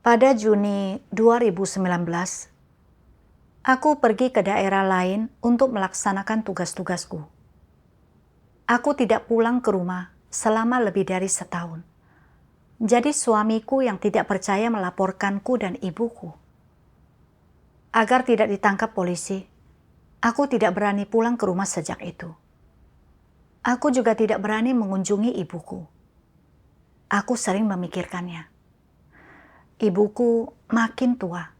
Pada Juni 2019, aku pergi ke daerah lain untuk melaksanakan tugas-tugasku. Aku tidak pulang ke rumah selama lebih dari setahun. Jadi suamiku yang tidak percaya melaporkanku dan ibuku. Agar tidak ditangkap polisi, aku tidak berani pulang ke rumah sejak itu. Aku juga tidak berani mengunjungi ibuku. Aku sering memikirkannya. Ibuku makin tua.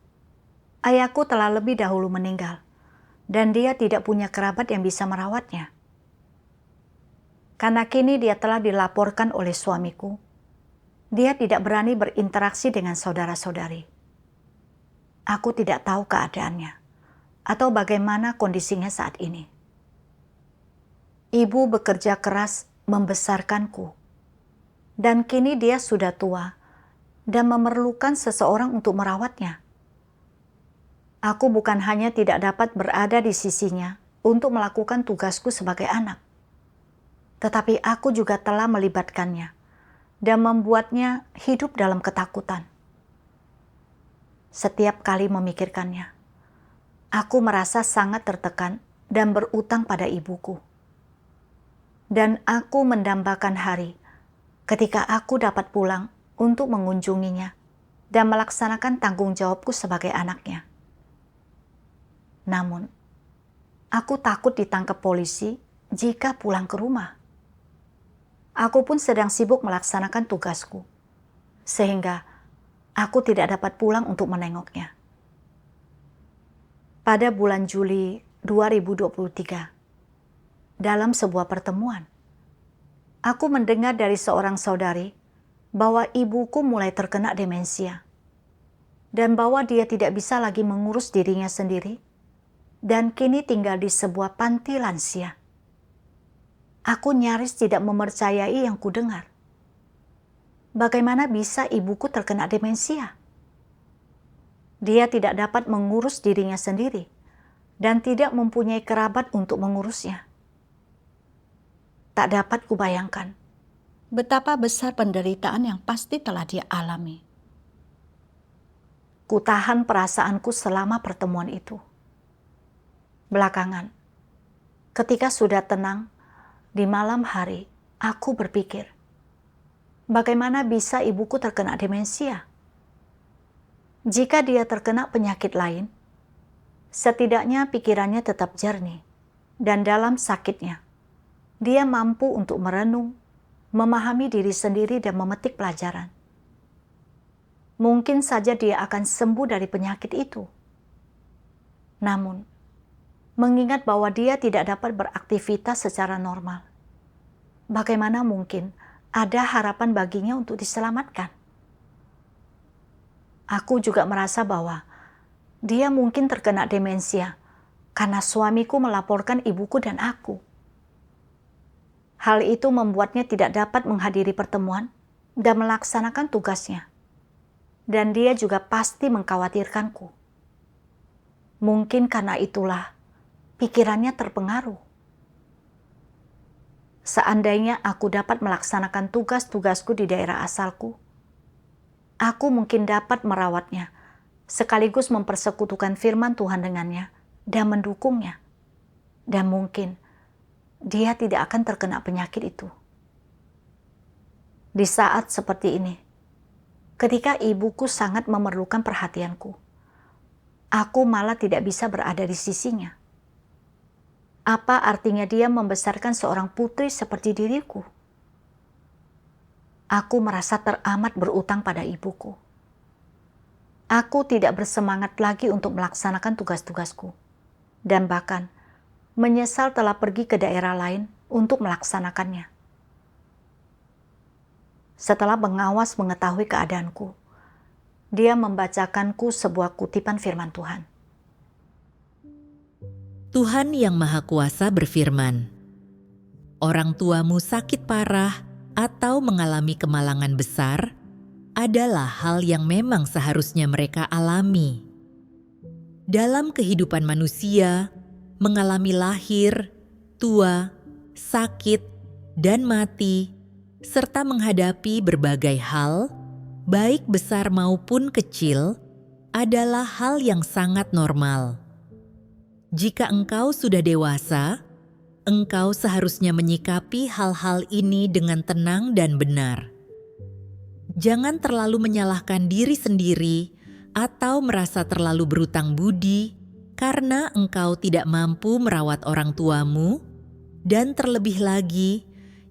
Ayahku telah lebih dahulu meninggal, dan dia tidak punya kerabat yang bisa merawatnya. Karena kini dia telah dilaporkan oleh suamiku, dia tidak berani berinteraksi dengan saudara-saudari. Aku tidak tahu keadaannya, atau bagaimana kondisinya saat ini. Ibu bekerja keras membesarkanku, dan kini dia sudah tua dan memerlukan seseorang untuk merawatnya. Aku bukan hanya tidak dapat berada di sisinya untuk melakukan tugasku sebagai anak, tetapi aku juga telah melibatkannya dan membuatnya hidup dalam ketakutan. Setiap kali memikirkannya, aku merasa sangat tertekan dan berutang pada ibuku. Dan aku mendambakan hari ketika aku dapat pulang untuk mengunjunginya dan melaksanakan tanggung jawabku sebagai anaknya. Namun, aku takut ditangkap polisi jika pulang ke rumah. Aku pun sedang sibuk melaksanakan tugasku, sehingga aku tidak dapat pulang untuk menengoknya. Pada bulan Juli 2023, dalam sebuah pertemuan, aku mendengar dari seorang saudari bahwa ibuku mulai terkena demensia dan bahwa dia tidak bisa lagi mengurus dirinya sendiri dan kini tinggal di sebuah panti lansia. Aku nyaris tidak mempercayai yang kudengar. Bagaimana bisa ibuku terkena demensia? Dia tidak dapat mengurus dirinya sendiri dan tidak mempunyai kerabat untuk mengurusnya. Tak dapat kubayangkan betapa besar penderitaan yang pasti telah dia alami. Kutahan perasaanku selama pertemuan itu. Belakangan, ketika sudah tenang, di malam hari, aku berpikir, bagaimana bisa ibuku terkena demensia? Jika dia terkena penyakit lain, setidaknya pikirannya tetap jernih, dan dalam sakitnya, dia mampu untuk merenung, memahami diri sendiri dan memetik pelajaran. Mungkin saja dia akan sembuh dari penyakit itu. Namun, mengingat bahwa dia tidak dapat beraktivitas secara normal, bagaimana mungkin ada harapan baginya untuk diselamatkan? Aku juga merasa bahwa dia mungkin terkena demensia karena suamiku melaporkan ibuku dan aku. Hal itu membuatnya tidak dapat menghadiri pertemuan dan melaksanakan tugasnya. Dan dia juga pasti mengkhawatirkanku. Mungkin karena itulah pikirannya terpengaruh. Seandainya aku dapat melaksanakan tugas-tugasku di daerah asalku, aku mungkin dapat merawatnya, sekaligus mempersekutukan firman Tuhan dengannya dan mendukungnya. Dan mungkin dia tidak akan terkena penyakit itu. Di saat seperti ini, ketika ibuku sangat memerlukan perhatianku, aku malah tidak bisa berada di sisinya. Apa artinya dia membesarkan seorang putri seperti diriku? Aku merasa teramat berutang pada ibuku. Aku tidak bersemangat lagi untuk melaksanakan tugas-tugasku, dan bahkan menyesal telah pergi ke daerah lain untuk melaksanakannya. Setelah pengawas mengetahui keadaanku, dia membacakanku sebuah kutipan firman Tuhan. Tuhan Yang Maha Kuasa berfirman, "Orang tuamu sakit parah atau mengalami kemalangan besar adalah hal yang memang seharusnya mereka alami. Dalam kehidupan manusia, mengalami lahir, tua, sakit, dan mati, serta menghadapi berbagai hal baik besar maupun kecil, adalah hal yang sangat normal. Jika engkau sudah dewasa, engkau seharusnya menyikapi hal-hal ini dengan tenang dan benar. Jangan terlalu menyalahkan diri sendiri atau merasa terlalu berutang budi karena engkau tidak mampu merawat orang tuamu, dan terlebih lagi,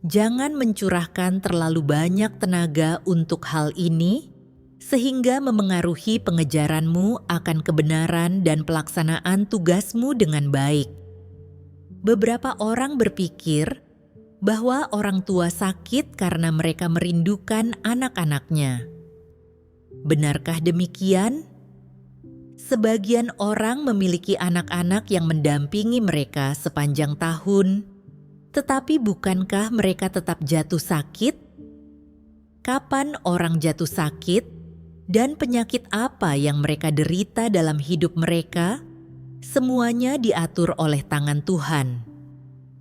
jangan mencurahkan terlalu banyak tenaga untuk hal ini sehingga memengaruhi pengejaranmu akan kebenaran dan pelaksanaan tugasmu dengan baik. Beberapa orang berpikir bahwa orang tua sakit karena mereka merindukan anak-anaknya. Benarkah demikian? Sebagian orang memiliki anak-anak yang mendampingi mereka sepanjang tahun, tetapi bukankah mereka tetap jatuh sakit? Kapan orang jatuh sakit dan penyakit apa yang mereka derita dalam hidup mereka? Semuanya diatur oleh tangan Tuhan.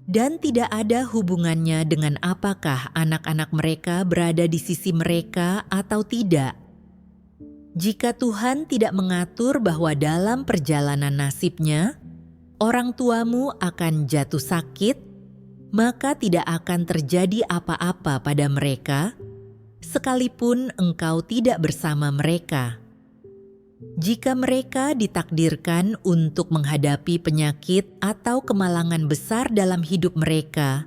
Dan tidak ada hubungannya dengan apakah anak-anak mereka berada di sisi mereka atau tidak. Jika Tuhan tidak mengatur bahwa dalam perjalanan nasibnya, orang tuamu akan jatuh sakit, maka tidak akan terjadi apa-apa pada mereka, sekalipun engkau tidak bersama mereka. Jika mereka ditakdirkan untuk menghadapi penyakit atau kemalangan besar dalam hidup mereka,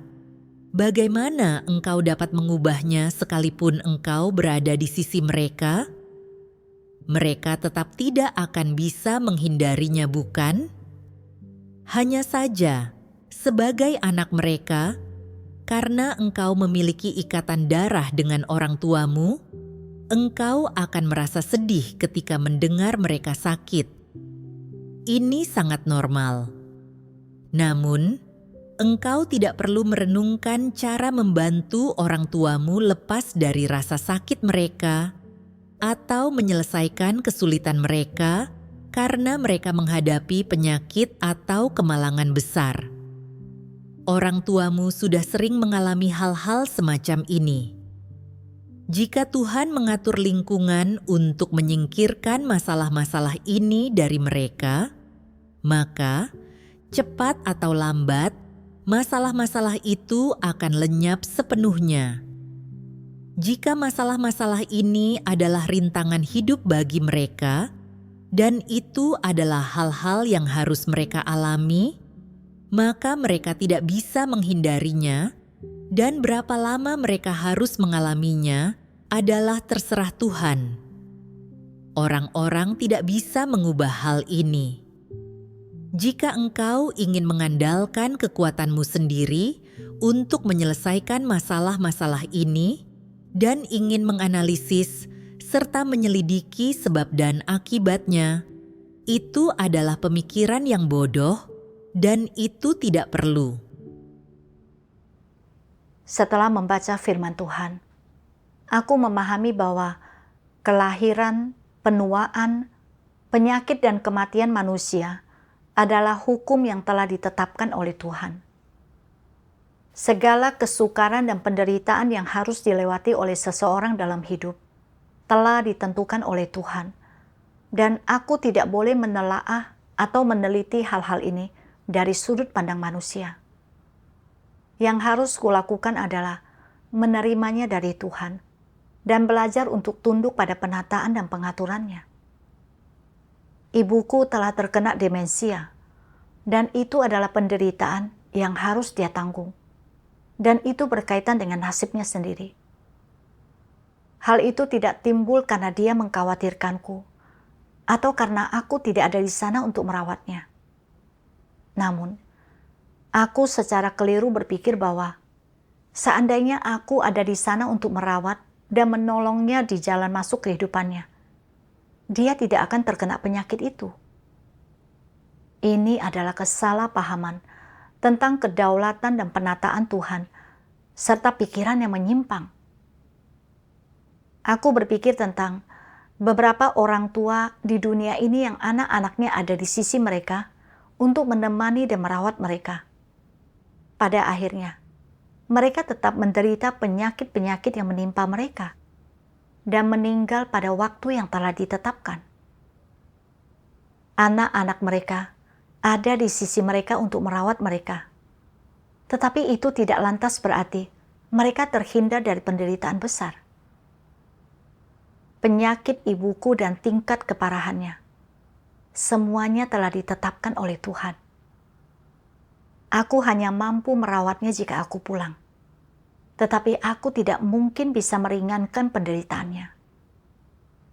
bagaimana engkau dapat mengubahnya sekalipun engkau berada di sisi mereka? Mereka tetap tidak akan bisa menghindarinya, bukan? Hanya saja, sebagai anak mereka, karena engkau memiliki ikatan darah dengan orang tuamu, engkau akan merasa sedih ketika mendengar mereka sakit. Ini sangat normal. Namun, engkau tidak perlu merenungkan cara membantu orang tuamu lepas dari rasa sakit mereka atau menyelesaikan kesulitan mereka karena mereka menghadapi penyakit atau kemalangan besar. Orang tuamu sudah sering mengalami hal-hal semacam ini. Jika Tuhan mengatur lingkungan untuk menyingkirkan masalah-masalah ini dari mereka, maka cepat atau lambat masalah-masalah itu akan lenyap sepenuhnya. Jika masalah-masalah ini adalah rintangan hidup bagi mereka, dan itu adalah hal-hal yang harus mereka alami, maka mereka tidak bisa menghindarinya. Dan berapa lama mereka harus mengalaminya adalah terserah Tuhan. Orang-orang tidak bisa mengubah hal ini. Jika engkau ingin mengandalkan kekuatanmu sendiri untuk menyelesaikan masalah-masalah ini dan ingin menganalisis serta menyelidiki sebab dan akibatnya, itu adalah pemikiran yang bodoh dan itu tidak perlu. Setelah membaca firman Tuhan, aku memahami bahwa kelahiran, penuaan, penyakit dan kematian manusia adalah hukum yang telah ditetapkan oleh Tuhan. Segala kesukaran dan penderitaan yang harus dilewati oleh seseorang dalam hidup telah ditentukan oleh Tuhan, dan aku tidak boleh menelaah atau meneliti hal-hal ini dari sudut pandang manusia. Yang harus kulakukan adalah menerimanya dari Tuhan dan belajar untuk tunduk pada penataan dan pengaturannya. Ibuku telah terkena demensia, dan itu adalah penderitaan yang harus dia tanggung. Dan itu berkaitan dengan nasibnya sendiri. Hal itu tidak timbul karena dia mengkhawatirkanku, atau karena aku tidak ada di sana untuk merawatnya. Namun, aku secara keliru berpikir bahwa seandainya aku ada di sana untuk merawat dan menolongnya di jalan masuk kehidupannya, dia tidak akan terkena penyakit itu. Ini adalah kesalahpahaman tentang kedaulatan dan penataan Tuhan, serta pikiran yang menyimpang. Aku berpikir tentang beberapa orang tua di dunia ini yang anak-anaknya ada di sisi mereka untuk menemani dan merawat mereka. Pada akhirnya, mereka tetap menderita penyakit-penyakit yang menimpa mereka. dan meninggal pada waktu yang telah ditetapkan. Anak-anak mereka ada di sisi mereka untuk merawat mereka. Tetapi itu tidak lantas berarti mereka terhindar dari penderitaan besar. Penyakit ibuku dan tingkat keparahannya, semuanya telah ditetapkan oleh Tuhan. Aku hanya mampu merawatnya jika aku pulang. Tetapi aku tidak mungkin bisa meringankan penderitaannya.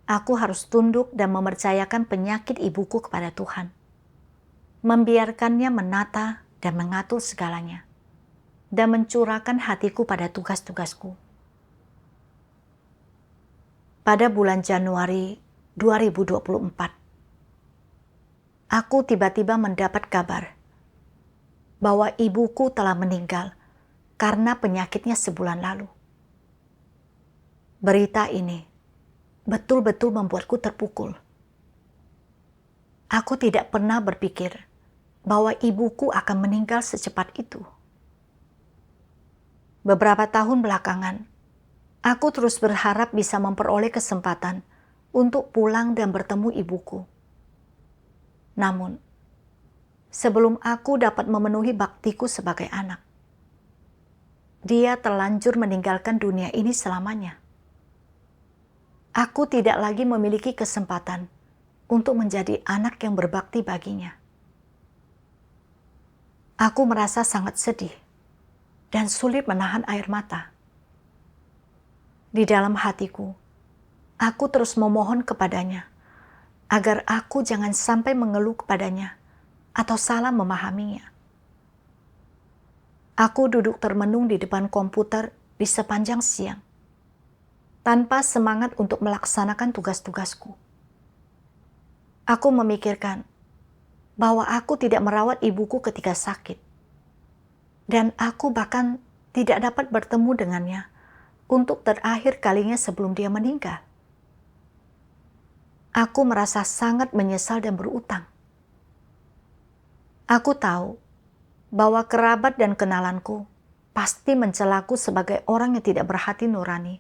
Aku harus tunduk dan mempercayakan penyakit ibuku kepada Tuhan. Membiarkannya menata dan mengatur segalanya. Dan mencurahkan hatiku pada tugas-tugasku. Pada bulan Januari 2024, aku tiba-tiba mendapat kabar bahwa ibuku telah meninggal karena penyakitnya sebulan lalu. Berita ini betul-betul membuatku terpukul. Aku tidak pernah berpikir bahwa ibuku akan meninggal secepat itu. Beberapa tahun belakangan, aku terus berharap bisa memperoleh kesempatan untuk pulang dan bertemu ibuku. Namun, sebelum aku dapat memenuhi baktiku sebagai anak, dia terlanjur meninggalkan dunia ini selamanya. Aku tidak lagi memiliki kesempatan untuk menjadi anak yang berbakti baginya. Aku merasa sangat sedih dan sulit menahan air mata. Di dalam hatiku, aku terus memohon kepadanya agar aku jangan sampai mengeluh kepadanya atau salah memahaminya. Aku duduk termenung di depan komputer di sepanjang siang, tanpa semangat untuk melaksanakan tugas-tugasku. Aku memikirkan bahwa aku tidak merawat ibuku ketika sakit, dan aku bahkan tidak dapat bertemu dengannya untuk terakhir kalinya sebelum dia meninggal. Aku merasa sangat menyesal dan berutang. Aku tahu bahwa kerabat dan kenalanku pasti mencelaku sebagai orang yang tidak berhati nurani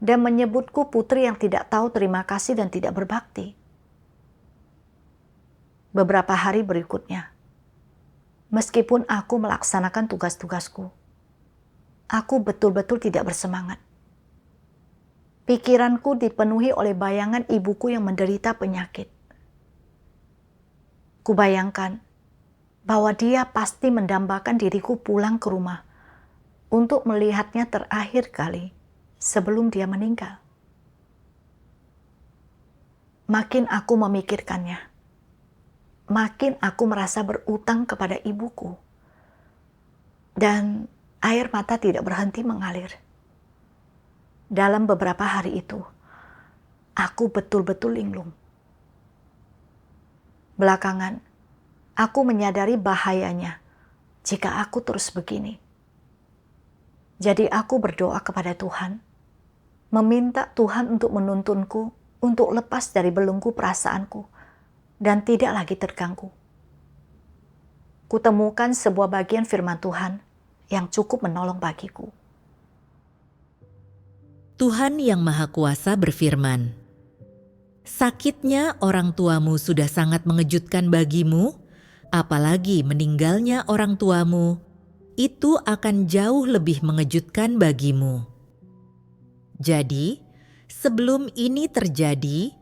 dan menyebutku putri yang tidak tahu terima kasih dan tidak berbakti. Beberapa hari berikutnya, meskipun aku melaksanakan tugas-tugasku, aku betul-betul tidak bersemangat. Pikiranku dipenuhi oleh bayangan ibuku yang menderita penyakit. Kubayangkan bahwa dia pasti mendambakan diriku pulang ke rumah untuk melihatnya terakhir kali sebelum dia meninggal. Makin aku memikirkannya, makin aku merasa berutang kepada ibuku. Dan air mata tidak berhenti mengalir. Dalam beberapa hari itu, aku betul-betul linglung. Belakangan, aku menyadari bahayanya jika aku terus begini. Jadi aku berdoa kepada Tuhan, meminta Tuhan untuk menuntunku untuk lepas dari belenggu perasaanku dan tidak lagi terganggu. Kutemukan sebuah bagian firman Tuhan yang cukup menolong bagiku. Tuhan Yang Maha Kuasa berfirman, "Sakitnya orang tuamu sudah sangat mengejutkan bagimu, apalagi meninggalnya orang tuamu, itu akan jauh lebih mengejutkan bagimu." Jadi, sebelum ini terjadi,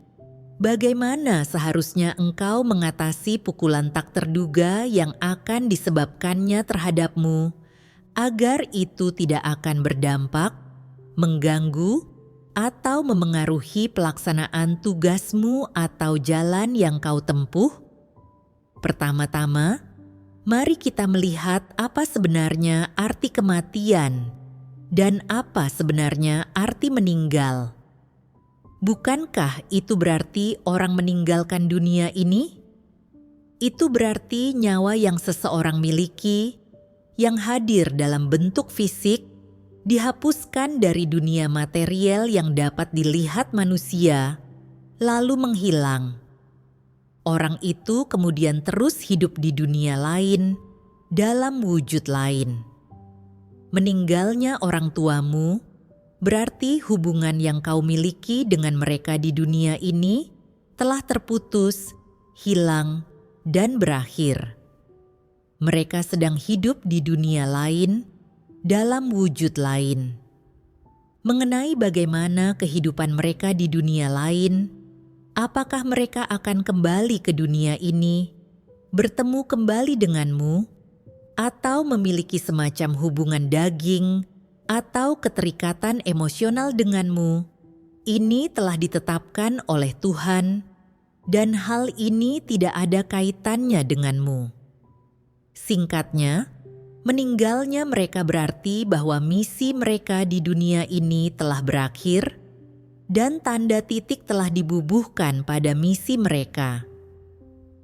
bagaimana seharusnya engkau mengatasi pukulan tak terduga yang akan disebabkannya terhadapmu, agar itu tidak akan berdampak, mengganggu, atau memengaruhi pelaksanaan tugasmu atau jalan yang kau tempuh? Pertama-tama, mari kita melihat apa sebenarnya arti kematian dan apa sebenarnya arti meninggal. Bukankah itu berarti orang meninggalkan dunia ini? Itu berarti nyawa yang seseorang miliki, yang hadir dalam bentuk fisik, dihapuskan dari dunia material yang dapat dilihat manusia, lalu menghilang. Orang itu kemudian terus hidup di dunia lain, dalam wujud lain. Meninggalnya orang tuamu berarti hubungan yang kau miliki dengan mereka di dunia ini telah terputus, hilang, dan berakhir. Mereka sedang hidup di dunia lain, dalam wujud lain. Mengenai bagaimana kehidupan mereka di dunia lain, apakah mereka akan kembali ke dunia ini, bertemu kembali denganmu, atau memiliki semacam hubungan daging atau keterikatan emosional denganmu, ini telah ditetapkan oleh Tuhan, dan hal ini tidak ada kaitannya denganmu. Singkatnya, meninggalnya mereka berarti bahwa misi mereka di dunia ini telah berakhir, dan tanda titik telah dibubuhkan pada misi mereka.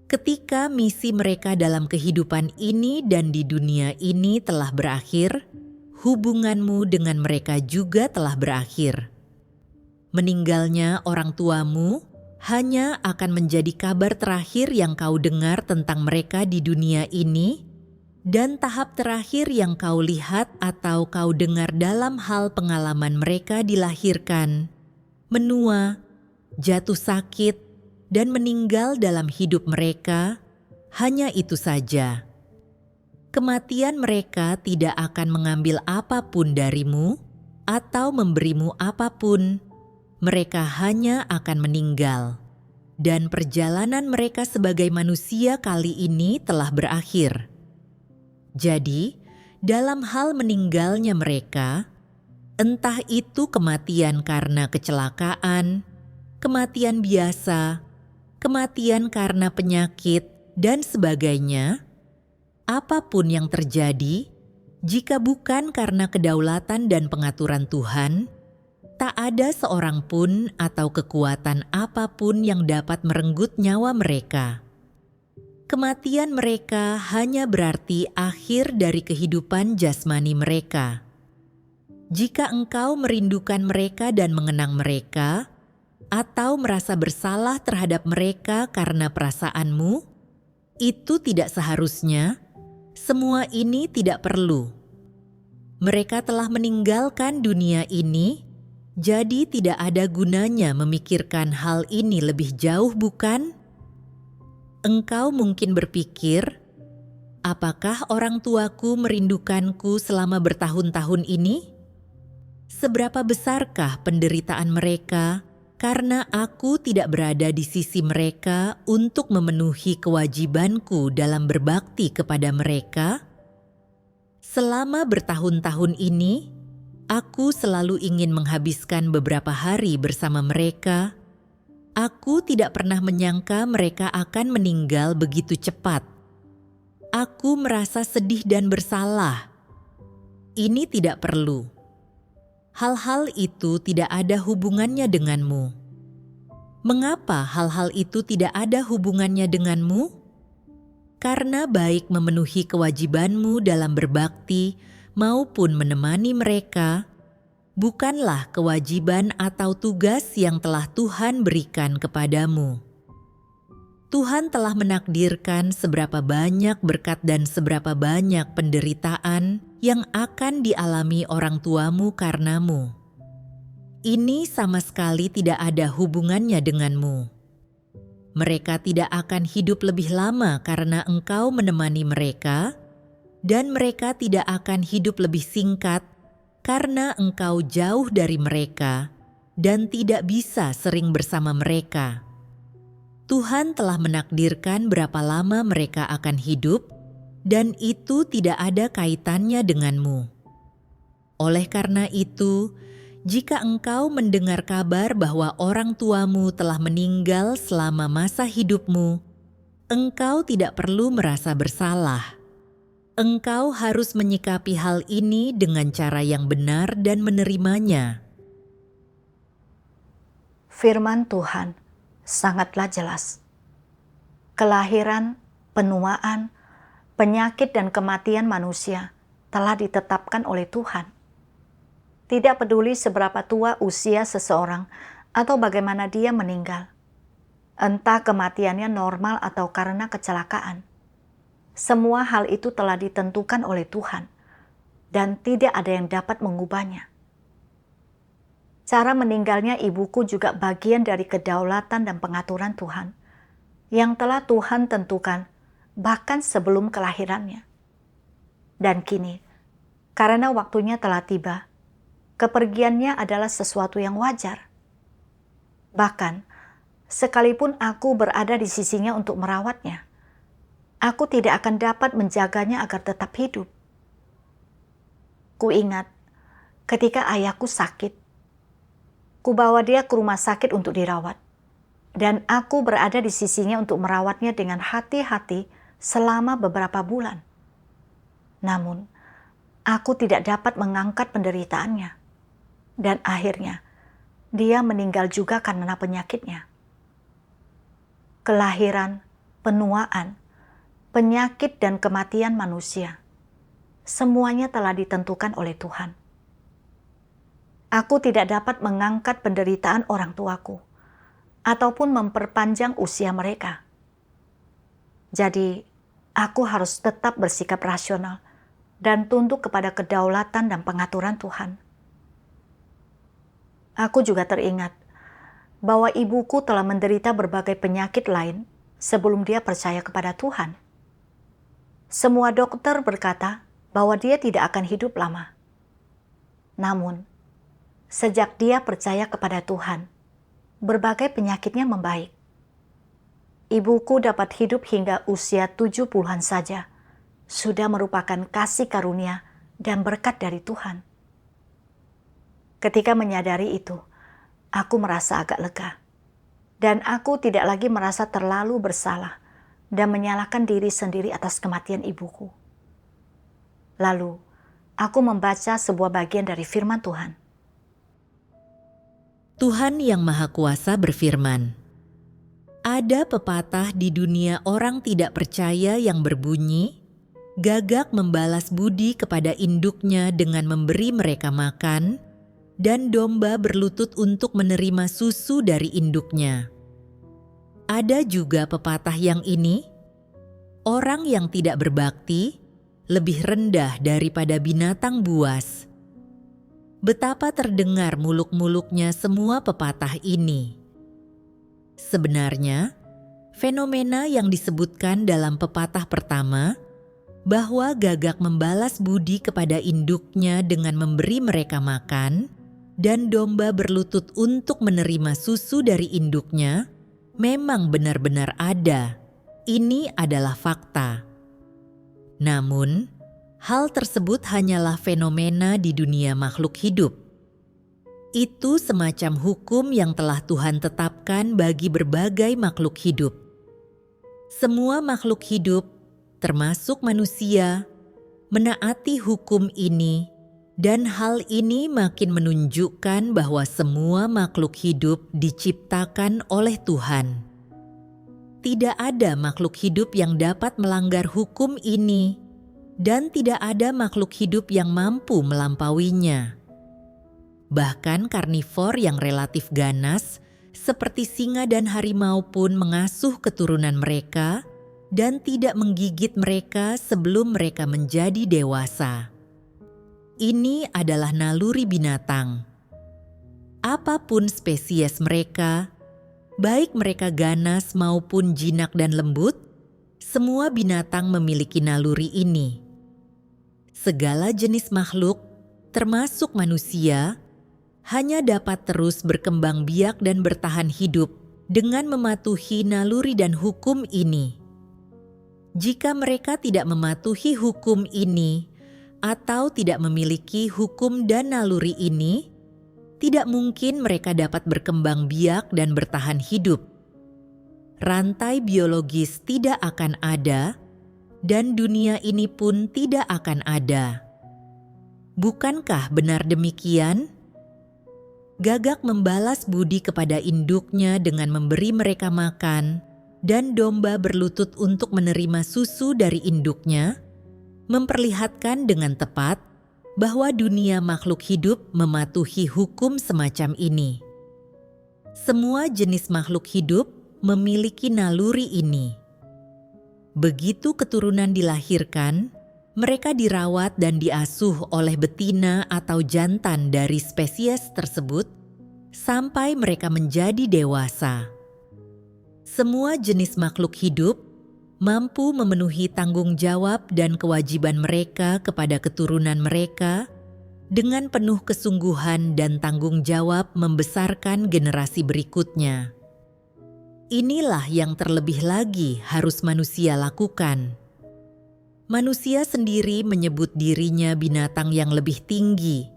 Ketika misi mereka dalam kehidupan ini dan di dunia ini telah berakhir, hubunganmu dengan mereka juga telah berakhir. Meninggalnya orang tuamu hanya akan menjadi kabar terakhir yang kau dengar tentang mereka di dunia ini, dan tahap terakhir yang kau lihat atau kau dengar dalam hal pengalaman mereka dilahirkan, menua, jatuh sakit, dan meninggal dalam hidup mereka, hanya itu saja. Kematian mereka tidak akan mengambil apapun darimu atau memberimu apapun. Mereka hanya akan meninggal. Dan perjalanan mereka sebagai manusia kali ini telah berakhir. Jadi, dalam hal meninggalnya mereka, entah itu kematian karena kecelakaan, kematian biasa, kematian karena penyakit, dan sebagainya, apapun yang terjadi, jika bukan karena kedaulatan dan pengaturan Tuhan, tak ada seorang pun atau kekuatan apapun yang dapat merenggut nyawa mereka. Kematian mereka hanya berarti akhir dari kehidupan jasmani mereka. Jika engkau merindukan mereka dan mengenang mereka, atau merasa bersalah terhadap mereka karena perasaanmu, itu tidak seharusnya. Semua ini tidak perlu. Mereka telah meninggalkan dunia ini, jadi tidak ada gunanya memikirkan hal ini lebih jauh, bukan? Engkau mungkin berpikir, apakah orang tuaku merindukanku selama bertahun-tahun ini? Seberapa besarkah penderitaan mereka karena aku tidak berada di sisi mereka untuk memenuhi kewajibanku dalam berbakti kepada mereka? Selama bertahun-tahun ini, aku selalu ingin menghabiskan beberapa hari bersama mereka. Aku tidak pernah menyangka mereka akan meninggal begitu cepat. Aku merasa sedih dan bersalah. Ini tidak perlu. Hal-hal itu tidak ada hubungannya denganmu. Mengapa hal-hal itu tidak ada hubungannya denganmu? Karena baik memenuhi kewajibanmu dalam berbakti maupun menemani mereka, bukanlah kewajiban atau tugas yang telah Tuhan berikan kepadamu. Tuhan telah menakdirkan seberapa banyak berkat dan seberapa banyak penderitaan yang akan dialami orang tuamu karenamu. Ini sama sekali tidak ada hubungannya denganmu. Mereka tidak akan hidup lebih lama karena engkau menemani mereka, dan mereka tidak akan hidup lebih singkat karena engkau jauh dari mereka dan tidak bisa sering bersama mereka. Tuhan telah menakdirkan berapa lama mereka akan hidup, dan itu tidak ada kaitannya denganmu. Oleh karena itu, jika engkau mendengar kabar bahwa orang tuamu telah meninggal selama masa hidupmu, engkau tidak perlu merasa bersalah. Engkau harus menyikapi hal ini dengan cara yang benar dan menerimanya. Firman Tuhan sangatlah jelas. Kelahiran, penuaan, penyakit dan kematian manusia telah ditetapkan oleh Tuhan. Tidak peduli seberapa tua usia seseorang atau bagaimana dia meninggal. Entah kematiannya normal atau karena kecelakaan. Semua hal itu telah ditentukan oleh Tuhan dan tidak ada yang dapat mengubahnya. Cara meninggalnya ibuku juga bagian dari kedaulatan dan pengaturan Tuhan yang telah Tuhan tentukan bahkan sebelum kelahirannya. Dan kini, karena waktunya telah tiba, kepergiannya adalah sesuatu yang wajar. Bahkan, sekalipun aku berada di sisinya untuk merawatnya, aku tidak akan dapat menjaganya agar tetap hidup. Kuingat ketika ayahku sakit, kubawa dia ke rumah sakit untuk dirawat, dan aku berada di sisinya untuk merawatnya dengan hati-hati selama beberapa bulan. Namun, aku tidak dapat mengangkat penderitaannya, dan akhirnya dia meninggal juga karena penyakitnya. Kelahiran, penuaan, penyakit, dan kematian manusia, semuanya telah ditentukan oleh Tuhan. Aku tidak dapat mengangkat penderitaan orang tuaku ataupun memperpanjang usia mereka. Jadi, aku harus tetap bersikap rasional dan tunduk kepada kedaulatan dan pengaturan Tuhan. Aku juga teringat bahwa ibuku telah menderita berbagai penyakit lain sebelum dia percaya kepada Tuhan. Semua dokter berkata bahwa dia tidak akan hidup lama. Namun, sejak dia percaya kepada Tuhan, berbagai penyakitnya membaik. Ibuku dapat hidup hingga usia 70-an saja, sudah merupakan kasih karunia dan berkat dari Tuhan. Ketika menyadari itu, aku merasa agak lega. Dan aku tidak lagi merasa terlalu bersalah dan menyalahkan diri sendiri atas kematian ibuku. Lalu, aku membaca sebuah bagian dari firman Tuhan. Tuhan Yang Maha Kuasa berfirman, "Ada pepatah di dunia orang tidak percaya yang berbunyi, gagak membalas budi kepada induknya dengan memberi mereka makan, dan domba berlutut untuk menerima susu dari induknya." Ada juga pepatah yang ini, orang yang tidak berbakti lebih rendah daripada binatang buas. Betapa terdengar muluk-muluknya semua pepatah ini. Sebenarnya, fenomena yang disebutkan dalam pepatah pertama, bahwa gagak membalas budi kepada induknya dengan memberi mereka makan, dan domba berlutut untuk menerima susu dari induknya, memang benar-benar ada. Ini adalah fakta. Namun, hal tersebut hanyalah fenomena di dunia makhluk hidup. Itu semacam hukum yang telah Tuhan tetapkan bagi berbagai makhluk hidup. Semua makhluk hidup, termasuk manusia, menaati hukum ini, dan hal ini makin menunjukkan bahwa semua makhluk hidup diciptakan oleh Tuhan. Tidak ada makhluk hidup yang dapat melanggar hukum ini, dan tidak ada makhluk hidup yang mampu melampauinya. Bahkan karnivor yang relatif ganas, seperti singa dan harimau pun mengasuh keturunan mereka dan tidak menggigit mereka sebelum mereka menjadi dewasa. Ini adalah naluri binatang. Apapun spesies mereka, baik mereka ganas maupun jinak dan lembut, semua binatang memiliki naluri ini. Segala jenis makhluk, termasuk manusia, hanya dapat terus berkembang biak dan bertahan hidup dengan mematuhi naluri dan hukum ini. Jika mereka tidak mematuhi hukum ini atau tidak memiliki hukum dan naluri ini, tidak mungkin mereka dapat berkembang biak dan bertahan hidup. Rantai biologis tidak akan ada, dan dunia ini pun tidak akan ada. Bukankah benar demikian? Gagak membalas budi kepada induknya dengan memberi mereka makan, dan domba berlutut untuk menerima susu dari induknya, memperlihatkan dengan tepat bahwa dunia makhluk hidup mematuhi hukum semacam ini. Semua jenis makhluk hidup memiliki naluri ini. Begitu keturunan dilahirkan, mereka dirawat dan diasuh oleh betina atau jantan dari spesies tersebut sampai mereka menjadi dewasa. Semua jenis makhluk hidup mampu memenuhi tanggung jawab dan kewajiban mereka kepada keturunan mereka dengan penuh kesungguhan dan tanggung jawab membesarkan generasi berikutnya. Inilah yang terlebih lagi harus manusia lakukan. Manusia sendiri menyebut dirinya binatang yang lebih tinggi.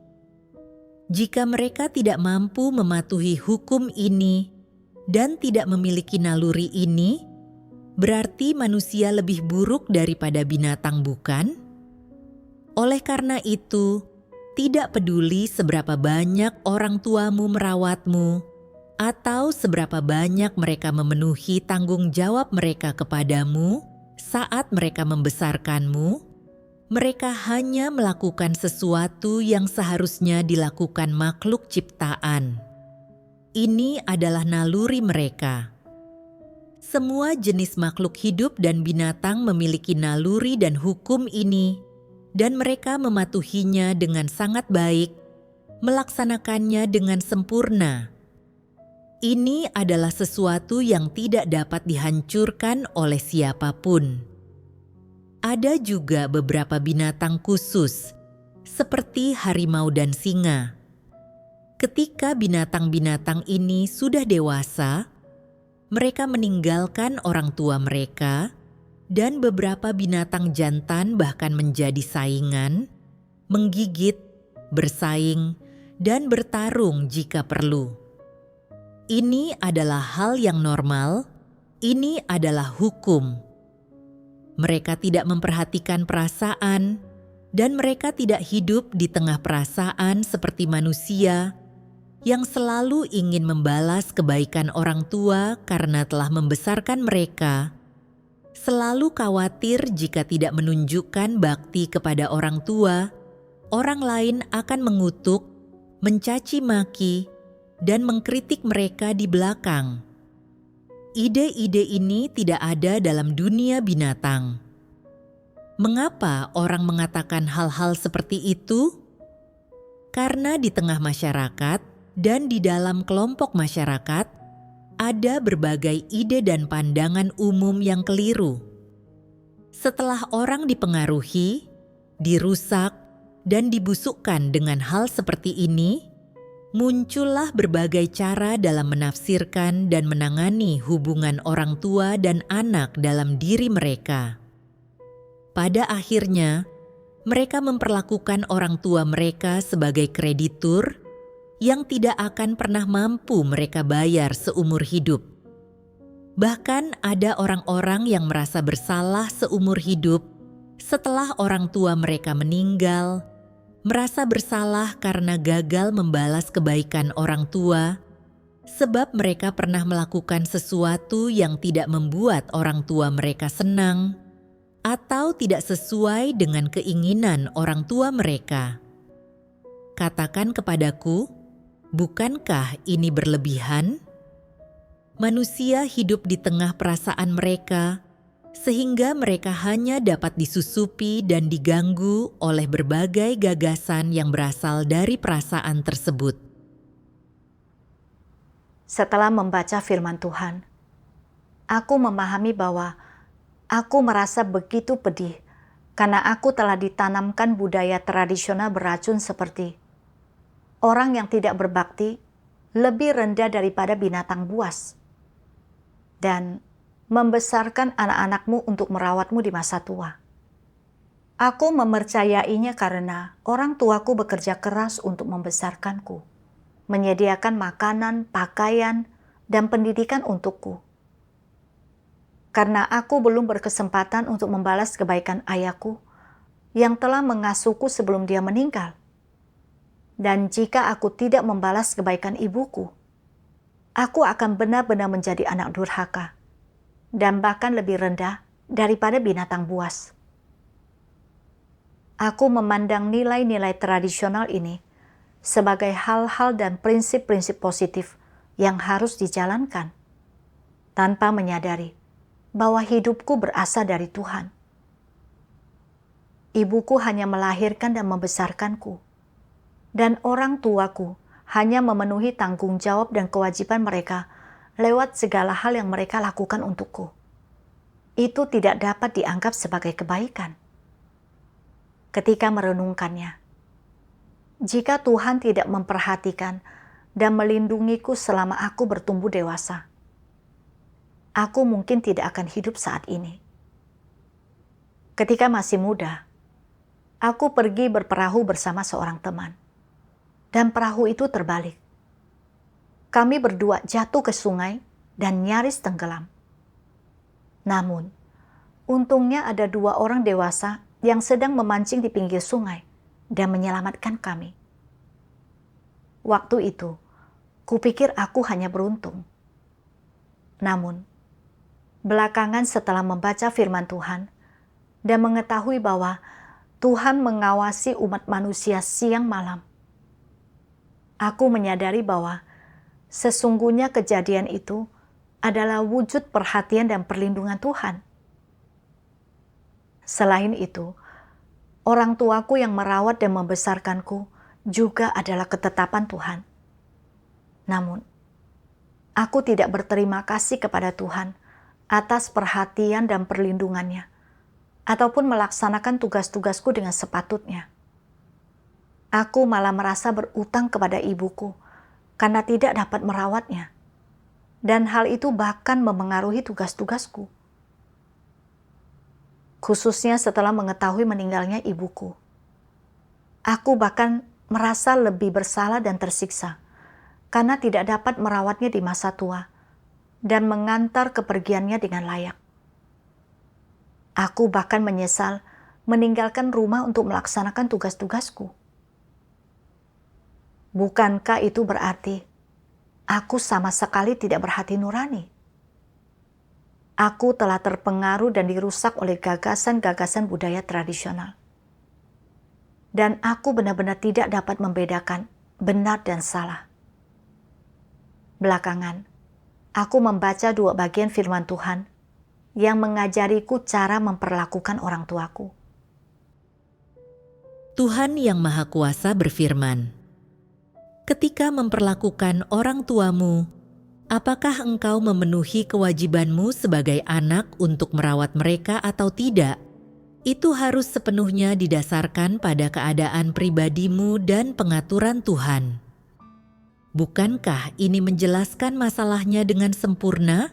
Jika mereka tidak mampu mematuhi hukum ini dan tidak memiliki naluri ini, berarti manusia lebih buruk daripada binatang, bukan? Oleh karena itu, tidak peduli seberapa banyak orang tuamu merawatmu, atau seberapa banyak mereka memenuhi tanggung jawab mereka kepadamu saat mereka membesarkanmu, mereka hanya melakukan sesuatu yang seharusnya dilakukan makhluk ciptaan. Ini adalah naluri mereka. Semua jenis makhluk hidup dan binatang memiliki naluri dan hukum ini, dan mereka mematuhinya dengan sangat baik, melaksanakannya dengan sempurna. Ini adalah sesuatu yang tidak dapat dihancurkan oleh siapapun. Ada juga beberapa binatang khusus, seperti harimau dan singa. Ketika binatang-binatang ini sudah dewasa, mereka meninggalkan orang tua mereka, dan beberapa binatang jantan bahkan menjadi saingan, menggigit, bersaing, dan bertarung jika perlu. Ini adalah hal yang normal, ini adalah hukum. Mereka tidak memperhatikan perasaan, dan mereka tidak hidup di tengah perasaan seperti manusia yang selalu ingin membalas kebaikan orang tua karena telah membesarkan mereka, selalu khawatir jika tidak menunjukkan bakti kepada orang tua, orang lain akan mengutuk, mencaci maki, dan mengkritik mereka di belakang. Ide-ide ini tidak ada dalam dunia binatang. Mengapa orang mengatakan hal-hal seperti itu? Karena di tengah masyarakat dan di dalam kelompok masyarakat ada berbagai ide dan pandangan umum yang keliru. Setelah orang dipengaruhi, dirusak, dan dibusukkan dengan hal seperti ini, muncullah berbagai cara dalam menafsirkan dan menangani hubungan orang tua dan anak dalam diri mereka. Pada akhirnya, mereka memperlakukan orang tua mereka sebagai kreditur yang tidak akan pernah mampu mereka bayar seumur hidup. Bahkan ada orang-orang yang merasa bersalah seumur hidup setelah orang tua mereka meninggal, merasa bersalah karena gagal membalas kebaikan orang tua, sebab mereka pernah melakukan sesuatu yang tidak membuat orang tua mereka senang, atau tidak sesuai dengan keinginan orang tua mereka. Katakan kepadaku, bukankah ini berlebihan? Manusia hidup di tengah perasaan mereka, sehingga mereka hanya dapat disusupi dan diganggu oleh berbagai gagasan yang berasal dari perasaan tersebut. Setelah membaca firman Tuhan, aku memahami bahwa aku merasa begitu pedih karena aku telah ditanamkan budaya tradisional beracun seperti orang yang tidak berbakti lebih rendah daripada binatang buas, dan membesarkan anak-anakmu untuk merawatmu di masa tua. Aku mempercayainya karena orang tuaku bekerja keras untuk membesarkanku, menyediakan makanan, pakaian, dan pendidikan untukku. Karena aku belum berkesempatan untuk membalas kebaikan ayahku yang telah mengasuhku sebelum dia meninggal. Dan jika aku tidak membalas kebaikan ibuku, aku akan benar-benar menjadi anak durhaka dan bahkan lebih rendah daripada binatang buas. Aku memandang nilai-nilai tradisional ini sebagai hal-hal dan prinsip-prinsip positif yang harus dijalankan, tanpa menyadari bahwa hidupku berasal dari Tuhan. Ibuku hanya melahirkan dan membesarkanku, dan orang tuaku hanya memenuhi tanggung jawab dan kewajiban mereka lewat segala hal yang mereka lakukan untukku. Itu tidak dapat dianggap sebagai kebaikan. Ketika merenungkannya, jika Tuhan tidak memperhatikan dan melindungiku selama aku bertumbuh dewasa, aku mungkin tidak akan hidup saat ini. Ketika masih muda, aku pergi berperahu bersama seorang teman, dan perahu itu terbalik. Kami berdua jatuh ke sungai dan nyaris tenggelam. Namun, untungnya ada 2 orang dewasa yang sedang memancing di pinggir sungai dan menyelamatkan kami. Waktu itu, kupikir aku hanya beruntung. Namun, belakangan setelah membaca firman Tuhan dan mengetahui bahwa Tuhan mengawasi umat manusia siang malam, aku menyadari bahwa sesungguhnya kejadian itu adalah wujud perhatian dan perlindungan Tuhan. Selain itu, orang tuaku yang merawat dan membesarkanku juga adalah ketetapan Tuhan. Namun, aku tidak berterima kasih kepada Tuhan atas perhatian dan perlindungannya, ataupun melaksanakan tugas-tugasku dengan sepatutnya. Aku malah merasa berutang kepada ibuku karena tidak dapat merawatnya, dan hal itu bahkan memengaruhi tugas-tugasku. Khususnya setelah mengetahui meninggalnya ibuku, aku bahkan merasa lebih bersalah dan tersiksa karena tidak dapat merawatnya di masa tua dan mengantar kepergiannya dengan layak. Aku bahkan menyesal meninggalkan rumah untuk melaksanakan tugas-tugasku. Bukankah itu berarti aku sama sekali tidak berhati nurani? Aku telah terpengaruh dan dirusak oleh gagasan-gagasan budaya tradisional. Dan aku benar-benar tidak dapat membedakan benar dan salah. Belakangan, aku membaca 2 bagian firman Tuhan yang mengajariku cara memperlakukan orang tuaku. Tuhan Yang Maha Kuasa berfirman, "Ketika memperlakukan orang tuamu, apakah engkau memenuhi kewajibanmu sebagai anak untuk merawat mereka atau tidak? Itu harus sepenuhnya didasarkan pada keadaan pribadimu dan pengaturan Tuhan. Bukankah ini menjelaskan masalahnya dengan sempurna?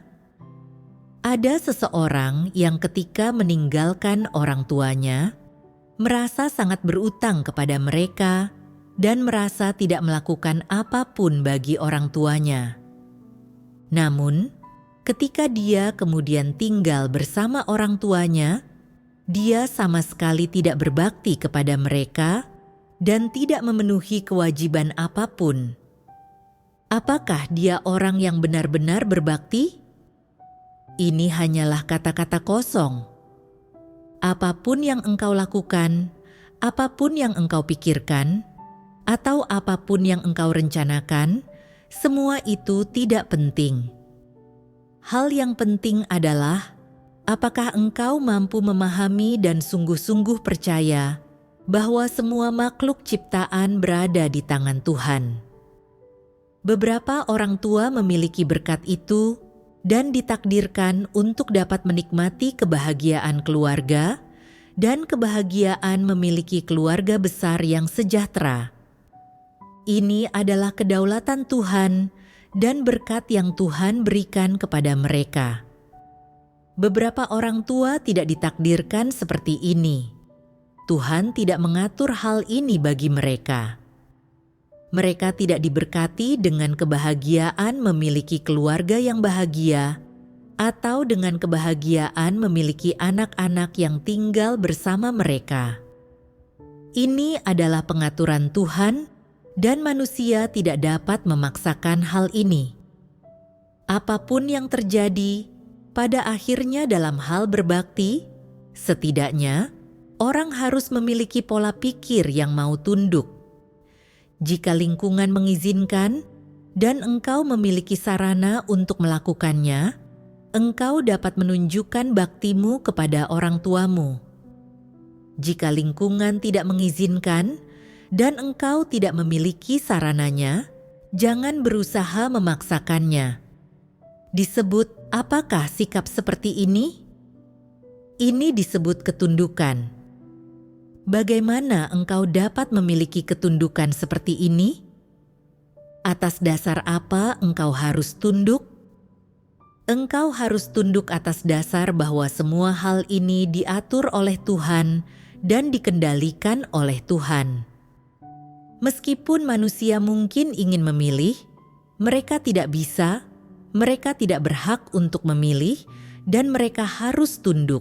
Ada seseorang yang ketika meninggalkan orang tuanya, merasa sangat berutang kepada mereka dan merasa tidak melakukan apapun bagi orang tuanya. Namun, ketika dia kemudian tinggal bersama orang tuanya, dia sama sekali tidak berbakti kepada mereka dan tidak memenuhi kewajiban apapun. Apakah dia orang yang benar-benar berbakti? Ini hanyalah kata-kata kosong. Apapun yang engkau lakukan, apapun yang engkau pikirkan, atau apapun yang engkau rencanakan, semua itu tidak penting. Hal yang penting adalah apakah engkau mampu memahami dan sungguh-sungguh percaya bahwa semua makhluk ciptaan berada di tangan Tuhan. Beberapa orang tua memiliki berkat itu dan ditakdirkan untuk dapat menikmati kebahagiaan keluarga dan kebahagiaan memiliki keluarga besar yang sejahtera. Ini adalah kedaulatan Tuhan dan berkat yang Tuhan berikan kepada mereka. Beberapa orang tua tidak ditakdirkan seperti ini. Tuhan tidak mengatur hal ini bagi mereka. Mereka tidak diberkati dengan kebahagiaan memiliki keluarga yang bahagia atau dengan kebahagiaan memiliki anak-anak yang tinggal bersama mereka. Ini adalah pengaturan Tuhan dan manusia tidak dapat memaksakan hal ini. Apapun yang terjadi, pada akhirnya dalam hal berbakti, setidaknya orang harus memiliki pola pikir yang mau tunduk. Jika lingkungan mengizinkan dan engkau memiliki sarana untuk melakukannya, engkau dapat menunjukkan baktimu kepada orang tuamu. Jika lingkungan tidak mengizinkan dan engkau tidak memiliki sarananya, Jangan berusaha memaksakannya. Disebut apakah sikap seperti ini? Ini disebut ketundukan. Bagaimana engkau dapat memiliki ketundukan seperti ini? Atas dasar apa engkau harus tunduk? Engkau harus tunduk atas dasar bahwa semua hal ini diatur oleh Tuhan dan dikendalikan oleh Tuhan. Meskipun manusia mungkin ingin memilih, mereka tidak bisa, mereka tidak berhak untuk memilih, dan mereka harus tunduk.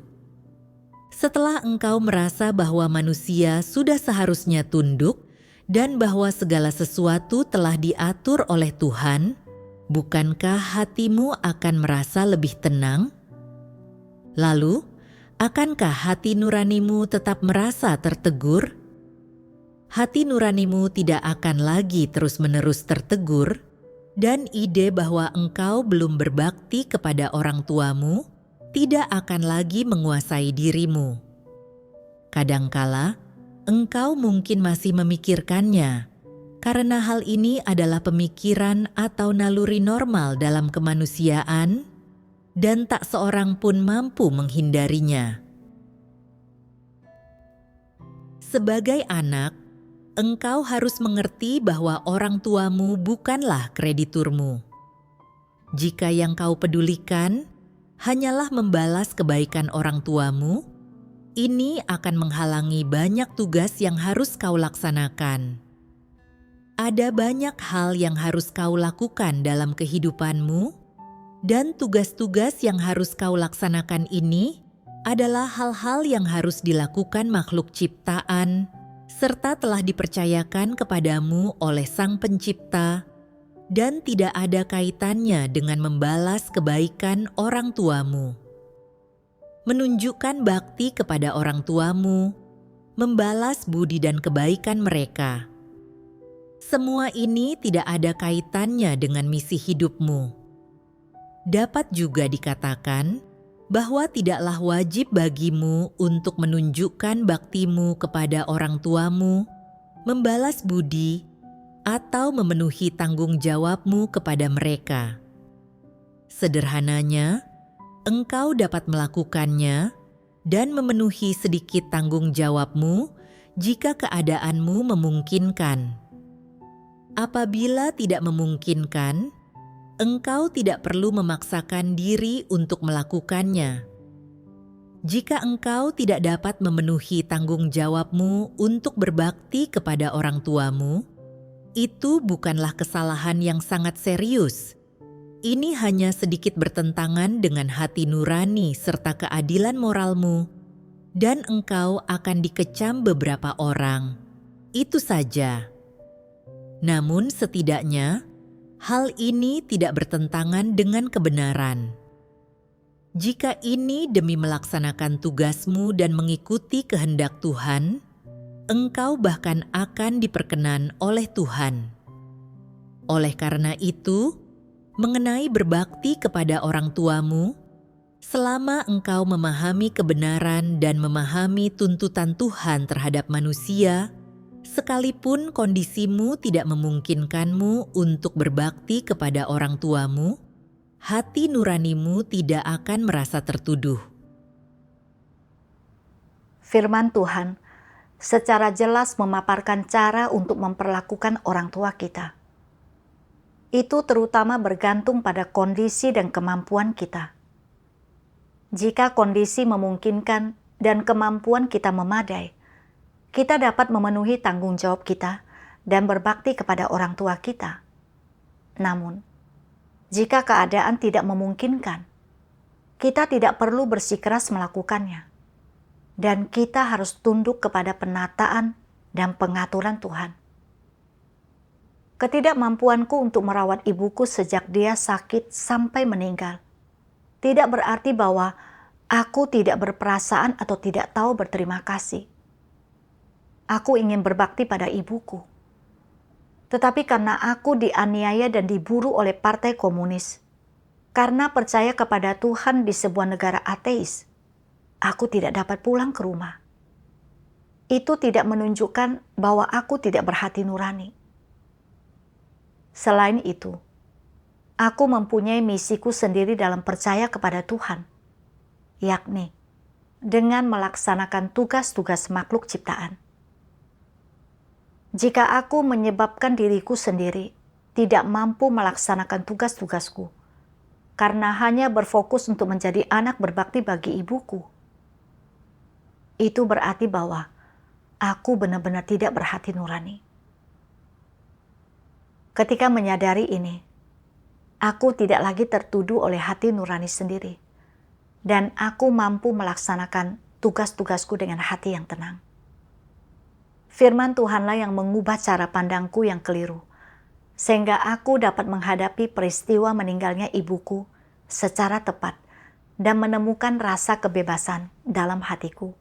Setelah engkau merasa bahwa manusia sudah seharusnya tunduk dan bahwa segala sesuatu telah diatur oleh Tuhan, bukankah hatimu akan merasa lebih tenang? Lalu, akankah hati nuranimu tetap merasa tertegur? Hati nuranimu tidak akan lagi terus-menerus tertegur, dan ide bahwa engkau belum berbakti kepada orang tuamu tidak akan lagi menguasai dirimu. Kadangkala, engkau mungkin masih memikirkannya, karena hal ini adalah pemikiran atau naluri normal dalam kemanusiaan, dan tak seorang pun mampu menghindarinya. Sebagai anak, engkau harus mengerti bahwa orang tuamu bukanlah krediturmu. Jika yang kau pedulikan hanyalah membalas kebaikan orang tuamu, ini akan menghalangi banyak tugas yang harus kau laksanakan. Ada banyak hal yang harus kau lakukan dalam kehidupanmu, dan tugas-tugas yang harus kau laksanakan ini adalah hal-hal yang harus dilakukan makhluk ciptaan, serta telah dipercayakan kepadamu oleh Sang Pencipta, dan tidak ada kaitannya dengan membalas kebaikan orang tuamu. Menunjukkan bakti kepada orang tuamu, membalas budi dan kebaikan mereka. Semua ini tidak ada kaitannya dengan misi hidupmu. Dapat juga dikatakan bahwa tidaklah wajib bagimu untuk menunjukkan baktimu kepada orang tuamu, membalas budi, atau memenuhi tanggung jawabmu kepada mereka. Sederhananya, engkau dapat melakukannya dan memenuhi sedikit tanggung jawabmu jika keadaanmu memungkinkan. Apabila tidak memungkinkan, engkau tidak perlu memaksakan diri untuk melakukannya. Jika engkau tidak dapat memenuhi tanggung jawabmu untuk berbakti kepada orang tuamu, itu bukanlah kesalahan yang sangat serius. Ini hanya sedikit bertentangan dengan hati nurani serta keadilan moralmu, dan engkau akan dikecam beberapa orang. Itu saja. Namun setidaknya, hal ini tidak bertentangan dengan kebenaran. Jika ini demi melaksanakan tugasmu dan mengikuti kehendak Tuhan, engkau bahkan akan diperkenan oleh Tuhan. Oleh karena itu, mengenai berbakti kepada orang tuamu, selama engkau memahami kebenaran dan memahami tuntutan Tuhan terhadap manusia, sekalipun kondisimu tidak memungkinkanmu untuk berbakti kepada orang tuamu, hati nuranimu tidak akan merasa tertuduh. Firman Tuhan secara jelas memaparkan cara untuk memperlakukan orang tua kita. Itu terutama bergantung pada kondisi dan kemampuan kita. Jika kondisi memungkinkan dan kemampuan kita memadai, kita dapat memenuhi tanggung jawab kita dan berbakti kepada orang tua kita. Namun, jika keadaan tidak memungkinkan, kita tidak perlu bersikeras melakukannya. Dan kita harus tunduk kepada penataan dan pengaturan Tuhan. Ketidakmampuanku untuk merawat ibuku sejak dia sakit sampai meninggal tidak berarti bahwa aku tidak berperasaan atau tidak tahu berterima kasih. Aku ingin berbakti pada ibuku. Tetapi karena aku dianiaya dan diburu oleh Partai Komunis, karena percaya kepada Tuhan di sebuah negara ateis, aku tidak dapat pulang ke rumah. Itu tidak menunjukkan bahwa aku tidak berhati nurani. Selain itu, aku mempunyai misiku sendiri dalam percaya kepada Tuhan, yakni dengan melaksanakan tugas-tugas makhluk ciptaan. Jika aku menyebabkan diriku sendiri tidak mampu melaksanakan tugas-tugasku, karena hanya berfokus untuk menjadi anak berbakti bagi ibuku, itu berarti bahwa aku benar-benar tidak berhati nurani. Ketika menyadari ini, aku tidak lagi tertuduh oleh hati nurani sendiri, dan aku mampu melaksanakan tugas-tugasku dengan hati yang tenang. Firman Tuhanlah yang mengubah cara pandangku yang keliru, sehingga aku dapat menghadapi peristiwa meninggalnya ibuku secara tepat dan menemukan rasa kebebasan dalam hatiku.